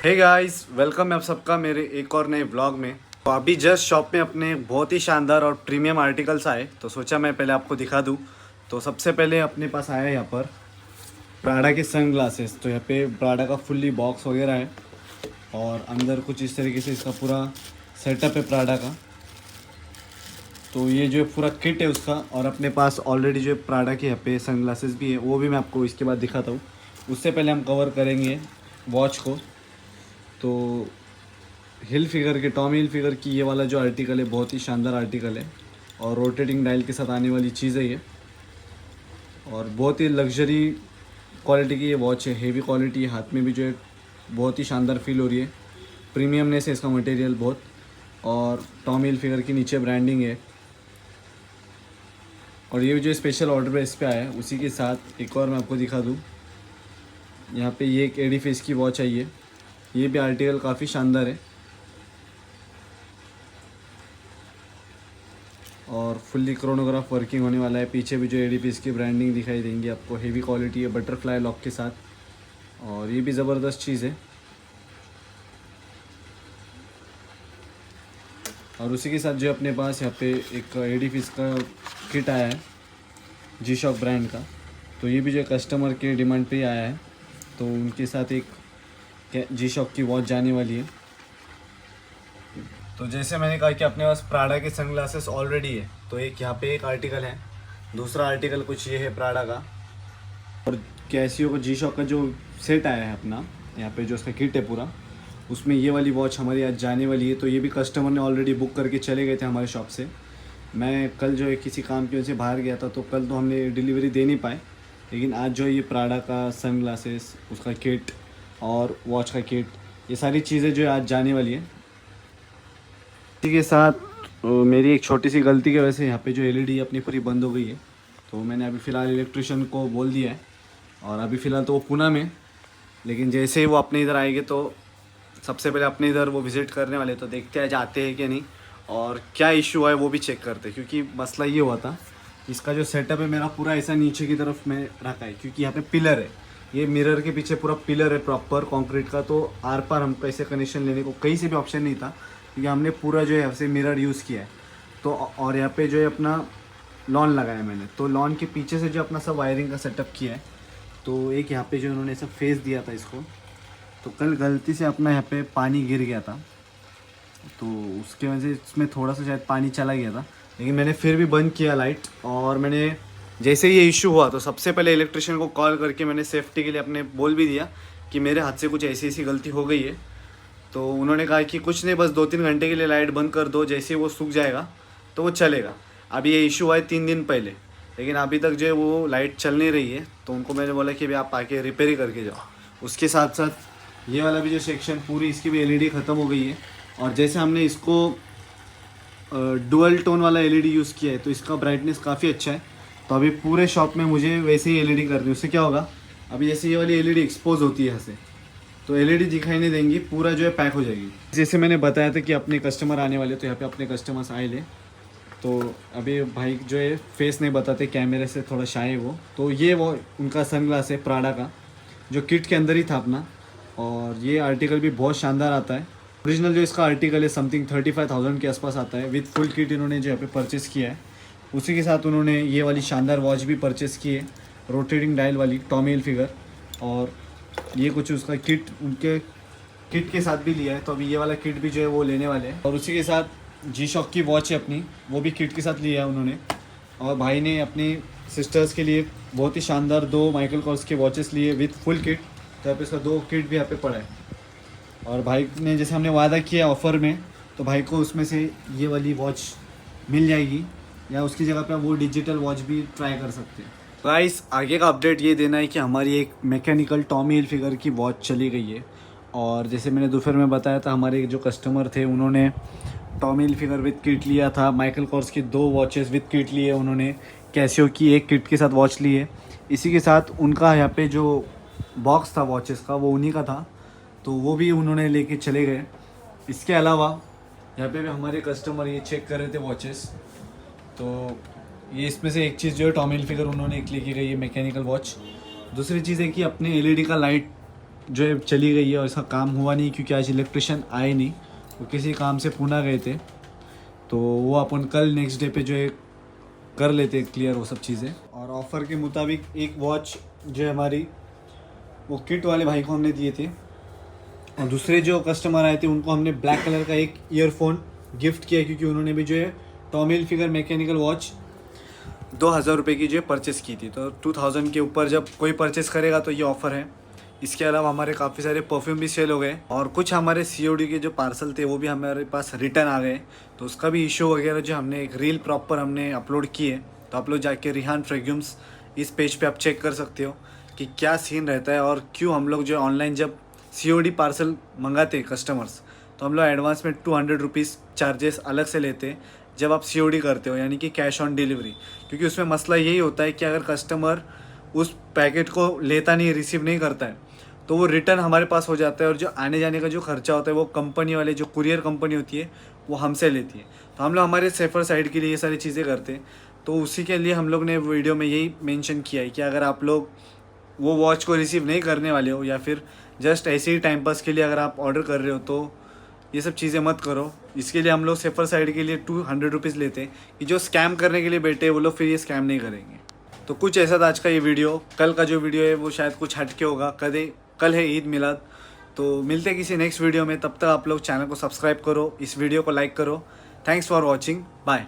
Hey guys, welcome है आप सबका मेरे एक और नए व्लॉग में। तो अभी जस्ट शॉप में अपने बहुत ही शानदार और प्रीमियम आर्टिकल्स आए, तो सोचा मैं पहले आपको दिखा दूं। तो सबसे पहले अपने पास आया है यहाँ पर प्राडा के सन ग्लासेस। तो यहाँ पे प्राडा का फुल्ली बॉक्स वगैरह है और अंदर कुछ इस तरीके से इसका पूरा सेटअप है प्राडा का। तो ये जो पूरा किट है उसका, और अपने पास ऑलरेडी जो प्राडा के यहाँ पे सन ग्लासेस भी है, वो भी मैं आपको इसके बाद दिखाता हूँ। उससे पहले हम कवर करेंगे वॉच को। तो हिल फिगर के टॉमी हिल फिगर की ये वाला जो आर्टिकल है बहुत ही शानदार आर्टिकल है और रोटेटिंग डायल के साथ आने वाली चीज़ है ये, और बहुत ही लग्जरी क्वालिटी की ये वॉच है। हेवी क्वालिटी है, हाथ में भी जो है बहुत ही शानदार फील हो रही है। प्रीमियमनेस है इसका मटेरियल बहुत, और टॉमी हिल फिगर की नीचे ब्रांडिंग है। और ये जो स्पेशल ऑर्डर पे इस पर आया है, उसी के साथ एक और मैं आपको दिखा दूँ। यहाँ पे ये एक एडी फेस की वॉच आई है, ये भी आर्टिकल काफ़ी शानदार है और फुल्ली क्रोनोग्राफ वर्किंग होने वाला है। पीछे भी जो एडीपीएस की ब्रांडिंग दिखाई देंगी आपको, हेवी क्वालिटी है बटरफ्लाई लॉक के साथ, और ये भी ज़बरदस्त चीज़ है। और उसी के साथ जो अपने पास यहाँ पे एक एडीपीएस का किट आया है जी शॉक ब्रांड का। तो ये भी जो कस्टमर के डिमांड पे ही आया है, तो उनके साथ एक जी शॉक की वॉच जाने वाली है। तो जैसे मैंने कहा कि अपने पास प्राडा के सनग्लासेस ऑलरेडी है, तो एक यहाँ पे एक आर्टिकल है, दूसरा आर्टिकल कुछ ये है प्राडा का। और कैसियो का जी शॉक का जो सेट आया है अपना, यहाँ पे जो उसका किट है पूरा, उसमें ये वाली वॉच हमारी आज जाने वाली है। तो ये भी कस्टमर ने ऑलरेडी बुक करके चले गए थे हमारे शॉप से। मैं कल जो है किसी काम की वजह से बाहर गया था, तो कल तो हमने डिलीवरी दे नहीं पाए, लेकिन आज जो है ये प्राडा का सनग्लासेस, उसका किट और वॉच का किट, ये सारी चीज़ें जो है आज जाने वाली है। इसी के साथ मेरी एक छोटी सी गलती की वजह से यहाँ पे जो एलईडी अपनी पूरी बंद हो गई है। तो मैंने अभी फ़िलहाल इलेक्ट्रिशियन को बोल दिया है, और अभी फ़िलहाल तो वो पुणे में, लेकिन जैसे ही वो अपने इधर आएंगे तो सबसे पहले अपने इधर वो विज़िट करने वाले, तो देखते हैं जाते हैं कि नहीं और क्या इशू है वो भी चेक करते हैं। क्योंकि मसला ये हुआ था, इसका जो सेटअप है मेरा पूरा ऐसा नीचे की तरफ में रखा है, क्योंकि यहाँ पे पिलर है, ये मिरर के पीछे पूरा पिलर है प्रॉपर कंक्रीट का। तो आर पार हमको ऐसे कनेक्शन लेने को कहीं से भी ऑप्शन नहीं था, क्योंकि हमने पूरा जो है ऐसे मिरर यूज़ किया है। तो और यहाँ पे जो है अपना लॉन लगाया मैंने, तो लॉन के पीछे से जो अपना सब वायरिंग का सेटअप किया है। तो एक यहाँ पे जो उन्होंने ऐसा फेस दिया था इसको, तो कल गलती से अपना यहाँ पे पानी गिर गया था, तो उसके वजह से इसमें थोड़ा सा शायद पानी चला गया था। लेकिन मैंने फिर भी बंद किया लाइट, और मैंने जैसे ये इशू हुआ तो सबसे पहले इलेक्ट्रिशियन को कॉल करके मैंने सेफ्टी के लिए अपने बोल भी दिया कि मेरे हाथ से कुछ ऐसी ऐसी गलती हो गई है। तो उन्होंने कहा कि कुछ नहीं, बस 2-3 घंटे के लिए लाइट बंद कर दो, जैसे वो सूख जाएगा तो वो चलेगा। अभी ये इशू हुआ है 3 दिन पहले, लेकिन अभी तक जो है वो लाइट चल नहीं रही है। तो उनको मैंने बोला कि अभी आप आके रिपेयर ही करके जाओ। उसके साथ साथ ये वाला भी जो सेक्शन पूरी इसकी भी एलईडी ख़त्म हो गई है, और जैसे हमने इसको डुअल टोन वाला एलईडी यूज़ किया है, तो इसका ब्राइटनेस काफ़ी अच्छा है। तो अभी पूरे शॉप में मुझे वैसे ही एलईडी करनी है। उससे क्या होगा, अभी जैसे ये वाली एलईडी एक्सपोज होती है यहाँ से, तो एलईडी दिखाई नहीं देंगी, पूरा जो है पैक हो जाएगी। जैसे मैंने बताया था कि अपने कस्टमर आने वाले, तो यहाँ पे अपने कस्टमर्स आए ले। तो अभी भाई जो है फेस नहीं बताते, कैमरे से थोड़ा शाय है वो। तो ये वो उनका सनग्लास है प्राडा का, जो किट के अंदर ही था अपना, और ये आर्टिकल भी बहुत शानदार आता है। ओरिजिनल जो इसका आर्टिकल है समथिंग 35,000 के आसपास आता है, विद फुल किट इन्होंने जो यहाँ पे परचेज़ किया है। उसी के साथ उन्होंने ये वाली शानदार वॉच भी परचेज़ की है, रोटेटिंग डायल वाली टॉमी हिल फिगर, और ये कुछ उसका किट उनके किट के साथ भी लिया है। तो अभी ये वाला किट भी जो है वो लेने वाले हैं। और उसी के साथ जी शॉक की वॉच है अपनी, वो भी किट के साथ लिया है उन्होंने। और भाई ने अपनी सिस्टर्स के लिए बहुत ही शानदार 2 माइकल कॉर्स के वॉचेस लिए विद फुल किट। तो यहाँ पे इसका 2 किट भी यहाँ पे पड़ा है, और भाई ने जैसे हमने वादा किया ऑफ़र में, तो भाई को उसमें से ये वाली वॉच मिल जाएगी, या उसकी जगह पे आप वो डिजिटल वॉच भी ट्राई कर सकते हैं। गाइस, आगे का अपडेट ये देना है कि हमारी एक मैकेनिकल टॉमी हिल फिगर की वॉच चली गई है। और जैसे मैंने दोपहर में बताया था, हमारे जो कस्टमर थे उन्होंने Tommy hill figure with kit लिया था, माइकल कॉर्स की 2 वॉचेस विद किट लिए उन्होंने, कैसियो की 1 किट के साथ वॉच ली है। इसी के साथ उनका यहाँ पे जो बॉक्स था वॉचेस का, वो उन्हीं का था, तो वो भी उन्होंने लेके चले गए। इसके अलावा यहाँ पे भी हमारे कस्टमर ये चेक कर रहे थे वॉचेस, तो ये इसमें से एक चीज़ जो है टॉमी हिल फिगर उन्होंने एक लेके गई है मैकेनिकल वॉच। दूसरी चीज़ है कि अपने एलईडी का लाइट जो है चली गई है और इसका काम हुआ नहीं क्योंकि आज इलेक्ट्रिशियन आए नहीं, वो किसी काम से पूना गए थे। तो वो अपन कल नेक्स्ट डे पे जो है कर लेते क्लियर वो सब चीज़ें। और ऑफ़र के मुताबिक एक वॉच जो है हमारी वो किट वाले भाई को हमने दिए थे, और दूसरे जो कस्टमर आए थे उनको हमने ब्लैक कलर का एक ईयरफोन गिफ्ट किया क्योंकि उन्होंने भी जो है टॉमी हिलफिगर मैकेनिकल वॉच 2000 रुपये की जो है परचेस की थी। तो 2000 के ऊपर जब कोई परचेस करेगा तो ये ऑफ़र है। इसके अलावा हमारे काफ़ी सारे परफ्यूम भी सेल हो गए, और कुछ हमारे COD के जो पार्सल थे वो भी हमारे पास रिटर्न आ गए। तो उसका भी इशू वगैरह जो हमने एक रील प्रॉपर हमने अपलोड की है, तो आप लोग जाके रिहान फ्रेग्यूम्स इस पेज पे आप चेक कर सकते हो कि क्या सीन रहता है और क्यों हम लोग जो ऑनलाइन जब COD पार्सल मंगाते कस्टमर्स तो हम लोग एडवांस में 200 रुपीज़ चार्जेस अलग से लेते हैं जब आप COD करते हो, यानी कि कैश ऑन डिलीवरी। क्योंकि उसमें मसला यही होता है कि अगर कस्टमर उस पैकेट को लेता नहीं, रिसीव नहीं करता है, तो वो रिटर्न हमारे पास हो जाता है, और जो आने जाने का जो खर्चा होता है वो कंपनी वाले जो कुरियर कंपनी होती है वो हमसे लेती है। तो हम लोग हमारे सेफर साइड के लिए ये सारी चीज़ें करते हैं। तो उसी के लिए हम लोग ने वीडियो में यही मेंशन किया है कि अगर आप लोग वो वॉच को रिसीव नहीं करने वाले हो, या फिर जस्ट ऐसे ही टाइम पास के लिए अगर आप ऑर्डर कर रहे हो, तो ये सब चीज़ें मत करो। इसके लिए हम लोग सेफर साइड के लिए 200 रुपीज़ लेते हैं कि जो स्कैम करने के लिए बैठे वो लोग फिर ये स्कैम नहीं करेंगे। तो कुछ ऐसा था आज का ये वीडियो। कल का जो वीडियो है वो शायद कुछ हट के होगा, कल है ईद मिलाद। तो मिलते हैं किसी नेक्स्ट वीडियो में, तब तक आप लोग चैनल को सब्सक्राइब करो, इस वीडियो को लाइक करो। Thanks for watching, bye.